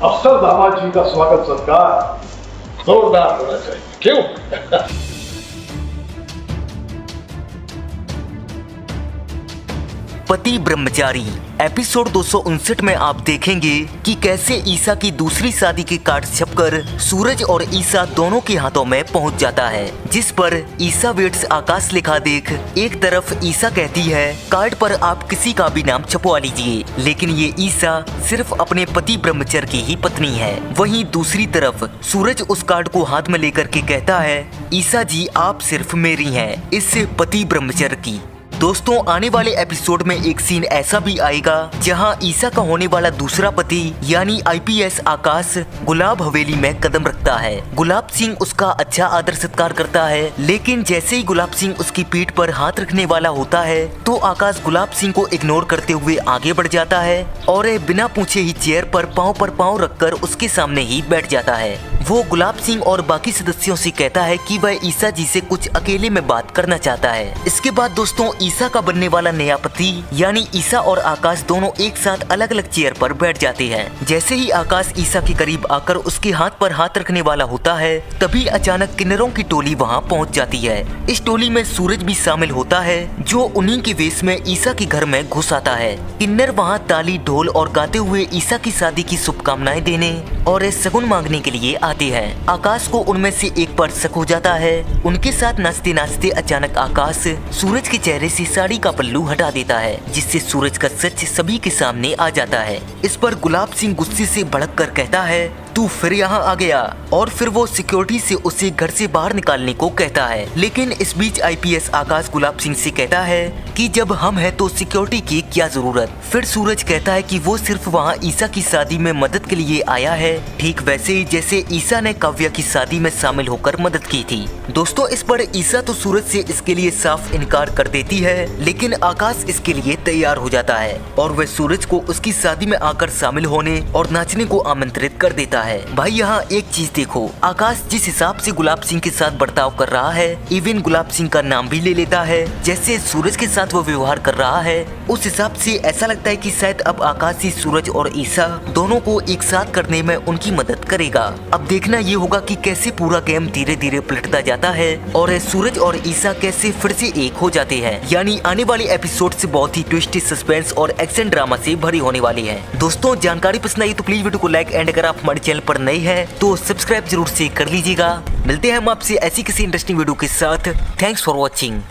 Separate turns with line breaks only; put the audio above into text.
अफसर दामाद जी का स्वागत सत्कार जोरदार होना चाहिए, क्यों?
पति ब्रह्मचारी एपिसोड 259 में आप देखेंगे कि कैसे ईसा की दूसरी शादी के कार्ड छपकर सूरज और ईसा दोनों के हाथों में पहुंच जाता है, जिस पर ईसा वेट्स आकाश लिखा देख एक तरफ ईसा कहती है कार्ड पर आप किसी का भी नाम छपवा लीजिए, लेकिन ये ईसा सिर्फ अपने पति ब्रह्मचर्य की ही पत्नी है। वहीं दूसरी तरफ सूरज उस कार्ड को हाथ में लेकर के कहता है ईसा जी आप सिर्फ मेरी हैं, इससे पति ब्रह्मचर्य की। दोस्तों आने वाले एपिसोड में एक सीन ऐसा भी आएगा जहां ईसा का होने वाला दूसरा पति यानी आईपीएस आकाश गुलाब हवेली में कदम रखता है। गुलाब सिंह उसका अच्छा आदर सत्कार करता है, लेकिन जैसे ही गुलाब सिंह उसकी पीठ पर हाथ रखने वाला होता है तो आकाश गुलाब सिंह को इग्नोर करते हुए आगे बढ़ जाता है और बिना पूछे ही चेयर पर पाँव रखकर उसके सामने ही बैठ जाता है। वो गुलाब सिंह और बाकी सदस्यों से कहता है कि वह ईसा जी से कुछ अकेले में बात करना चाहता है। इसके बाद दोस्तों ईसा का बनने वाला नया पति यानी ईसा और आकाश दोनों एक साथ अलग अलग चेयर पर बैठ जाते हैं। जैसे ही आकाश ईसा के करीब आकर उसके हाथ पर हाथ रखने वाला होता है तभी अचानक किन्नरों की टोली वहाँ पहुँच जाती है। इस टोली में सूरज भी शामिल होता है जो उन्हीं के वेश में ईसा के घर में घुस आता है। किन्नर वहाँ ताली ढोल और गाते हुए ईसा की शादी की शुभकामनाएं देने और शगुन मांगने के लिए आते हैं। आकाश को उनमें से एक पर शक हो जाता है। उनके साथ नाचते नाचते अचानक आकाश सूरज के चेहरे से साड़ी का पल्लू हटा देता है, जिससे सूरज का सच सभी के सामने आ जाता है। इस पर गुलाब सिंह गुस्से से भड़क कर कहता है तू फिर यहाँ आ गया, और फिर वो सिक्योरिटी से उसे घर से बाहर निकालने को कहता है। लेकिन इस बीच आईपीएस आकाश गुलाब सिंह से कहता है कि जब हम हैं तो सिक्योरिटी की क्या जरूरत। फिर सूरज कहता है कि वो सिर्फ वहाँ ईसा की शादी में मदद के लिए आया है, ठीक वैसे ही जैसे ईसा ने काव्या की शादी में शामिल होकर मदद की थी। दोस्तों इस पर ईसा तो सूरज से इसके लिए साफ इनकार कर देती है, लेकिन आकाश इसके लिए तैयार हो जाता है और वह सूरज को उसकी शादी में आकर शामिल होने और नाचने को आमंत्रित कर देता है। भाई यहाँ एक चीज देखो, आकाश जिस हिसाब से गुलाब सिंह के साथ बर्ताव कर रहा है, इवन गुलाब सिंह का नाम भी ले लेता है, जैसे सूरज के साथ वो व्यवहार कर रहा है, उस हिसाब से ऐसा लगता है कि शायद अब आकाश ही सूरज और ईसा दोनों को एक साथ करने में उनकी मदद करेगा। अब देखना ये होगा कि कैसे पूरा गेम धीरे धीरे पलटता जाता है और सूरज और ईसा कैसे फिर से एक हो जाते हैं। यानी आने वाले एपिसोड से बहुत ही ट्विस्ट, सस्पेंस और एक्शन ड्रामा से भरी होने वाली है। दोस्तों जानकारी पसंद आई तो प्लीज वीडियो को लाइक एंड अगर आप हमारे चैनल पर नए हैं तो सब्सक्राइब जरूर से कर लीजिएगा। मिलते हैं हम आपसे ऐसी किसी इंटरेस्टिंग वीडियो के साथ। Thanks for watching.